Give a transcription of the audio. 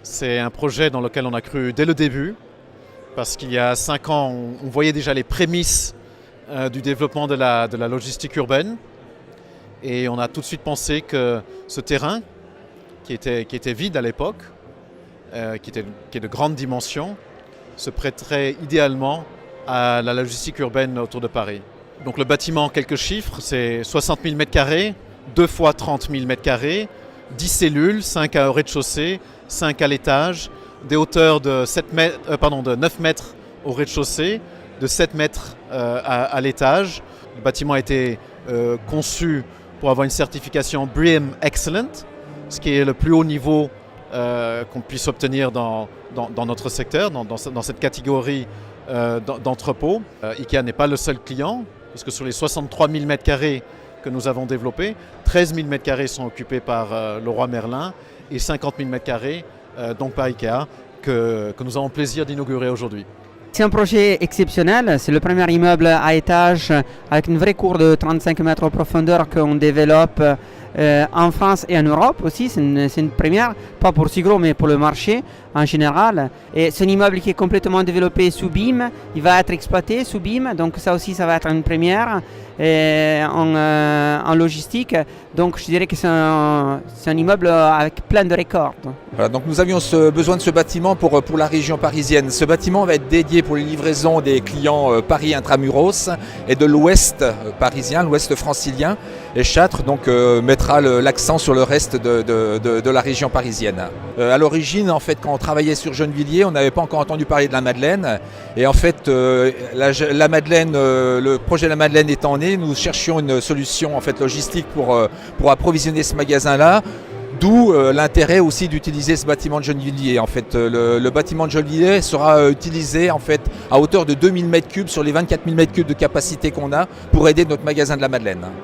C'est un projet dans lequel on a cru dès le début, parce qu'il y a 5 ans, on voyait déjà les prémices du développement de la logistique urbaine. Et on a tout de suite pensé que ce terrain, qui était vide à l'époque, qui est de grande dimension, se prêterait idéalement à la logistique urbaine autour de Paris. Donc le bâtiment, quelques chiffres, c'est 60 000 m², 2 fois 30 000 m², 10 cellules, 5 au rez-de-chaussée, 5 à l'étage, des hauteurs de 9 mètres au rez-de-chaussée, de 7 mètres à l'étage. Le bâtiment a été conçu pour avoir une certification BREEAM Excellent, ce qui est le plus haut niveau qu'on puisse obtenir dans notre secteur, dans cette catégorie d'entrepôt. IKEA n'est pas le seul client, parce que sur les 63 000 m² que nous avons développés, 13 000 m² sont occupés par Leroy Merlin et 50 000 m² donc par IKEA que nous avons plaisir d'inaugurer aujourd'hui. C'est un projet exceptionnel, c'est le premier immeuble à étage avec une vraie cour de 35 mètres de profondeur qu'on développe en France et en Europe aussi. C'est une première, pas pour si gros mais pour le marché en général. Et c'est un immeuble qui est complètement développé sous BIM, il va être exploité sous BIM, donc ça aussi ça va être une première en logistique. Donc je dirais que c'est un immeuble avec plein de records. Voilà, donc nous avions besoin de ce bâtiment pour la région parisienne. Ce bâtiment va être dédié pour les livraisons des clients Paris Intramuros et de l'ouest parisien, l'ouest francilien. Et Châtres donc mettra l'accent sur le reste de la région parisienne. À l'origine, en fait, quand on travaillait sur Gennevilliers, on n'avait pas encore entendu parler de la Madeleine. Et en fait, la Madeleine, le projet de la Madeleine étant né, nous cherchions une solution en fait logistique pour approvisionner ce magasin-là. D'où l'intérêt aussi d'utiliser ce bâtiment de Gennevilliers. En fait, le bâtiment de Gennevilliers sera utilisé en fait à hauteur de 2000 m³ sur les 24 000 m³ de capacité qu'on a pour aider notre magasin de la Madeleine.